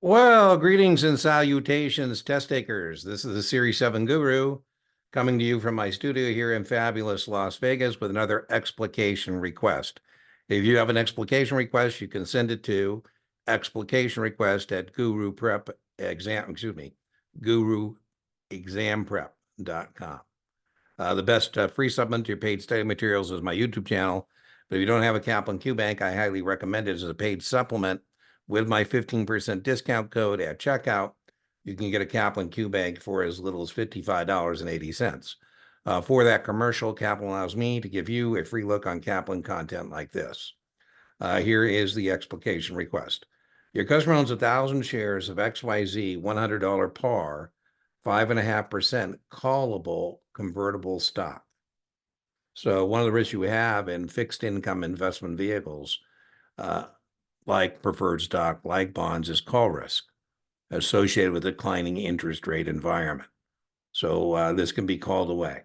Well, greetings and salutations, test takers. This is the Series 7 Guru coming to you from my studio here in fabulous Las Vegas with another explication request. If you have an explication request, you can send it to explicationrequest at guruexamprep.com. The best free supplement to your paid study materials is my YouTube channel. But if you don't have a Kaplan Q Bank, I highly recommend it as a paid supplement. With my 15% discount code at checkout, you can get a Kaplan Q Bank for as little as $55.80. For that commercial, Kaplan allows me to give you a free look on Kaplan content like this. Here is the explication request. Your customer owns 1,000 shares of XYZ $100 par, 5.5% callable convertible stock. So one of the risks you have in fixed income investment vehicles, like preferred stock, like bonds, is call risk associated with a declining interest rate environment. So this can be called away.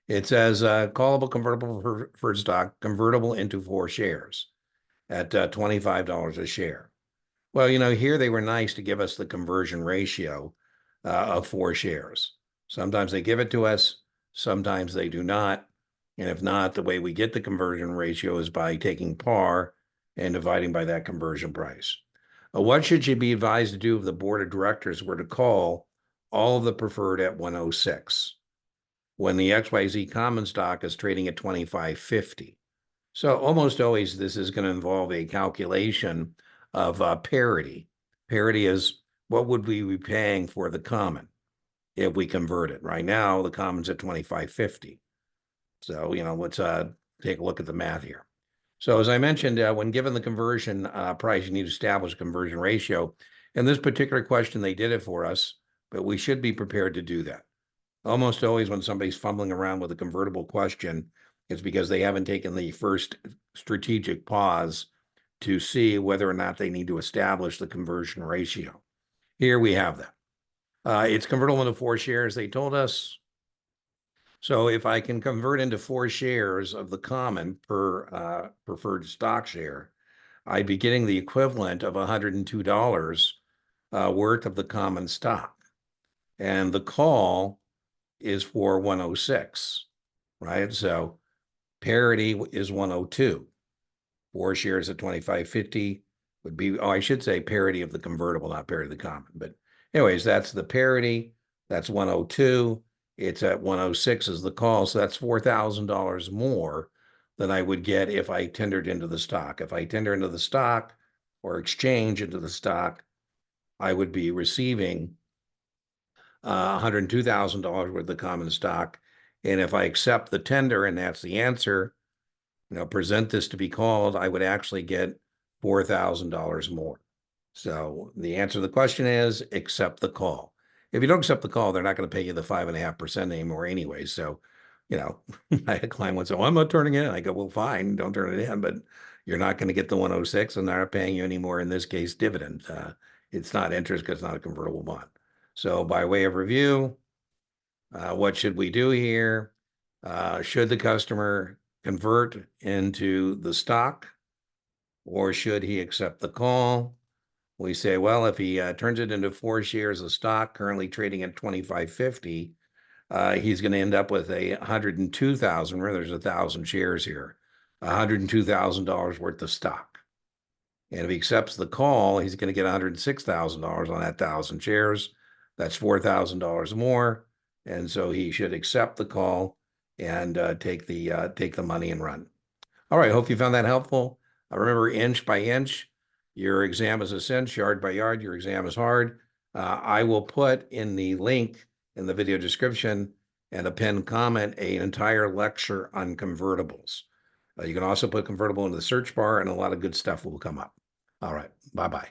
It says callable convertible preferred stock convertible into 4 shares at $25 a share. Well, here they were nice to give us the conversion ratio of 4 shares. Sometimes they give it to us, sometimes they do not. And if not, the way we get the conversion ratio is by taking par and dividing by that conversion price. What should you be advised to do if the board of directors were to call all of the preferred at 106 when the XYZ common stock is trading at 25.50? So almost always this is going to involve a calculation of parity. Parity is what would we be paying for the common if we convert it. Right now, the common's at 25.50. So, let's take a look at the math here. So as I mentioned, when given the conversion price, you need to establish a conversion ratio. In this particular question, they did it for us, but we should be prepared to do that. Almost always when somebody's fumbling around with a convertible question, it's because they haven't taken the first strategic pause to see whether or not they need to establish the conversion ratio. Here we have that. It's convertible into 4 shares, they told us. So if I can convert into 4 shares of the common per preferred stock share, I'd be getting the equivalent of $102 worth of the common stock. And the call is for 106, right? So parity is 102. 4 shares at 25.50 would be, I should say parity of the convertible, not parity of the common. But anyways, that's the parity. That's 102. It's at 106 is the call. So that's $4,000 more than I would get if I tendered into the stock. If I tender into the stock or exchange into the stock, I would be receiving $102,000 worth of common stock. And if I accept the tender and that's the answer, present this to be called, I would actually get $4,000 more. So the answer to the question is accept the call. If you don't accept the call, they're not going to pay you the 5.5% anymore anyway. So, I had a client once say, well, I'm not turning it in. I go, well, fine, don't turn it in, but you're not going to get the 106 and they're not paying you anymore, in this case, dividend. It's not interest because it's not a convertible bond. So by way of review, what should we do here? Should the customer convert into the stock, or should he accept the call? We say, well, if he turns it into 4 shares of stock currently trading at 25.50, he's going to end up with $102,000, where there's 1,000 shares here, $102,000 worth of stock. And if he accepts the call, he's going to get $106,000 on that 1,000 shares. That's $4,000 more. And so he should accept the call and take the money and run. All right, hope you found that helpful. Remember, inch by inch, your exam is a cinch, yard by yard, your exam is hard. I will put in the link in the video description and a pinned comment an entire lecture on convertibles. You can also put convertible into the search bar and a lot of good stuff will come up. All right, bye-bye.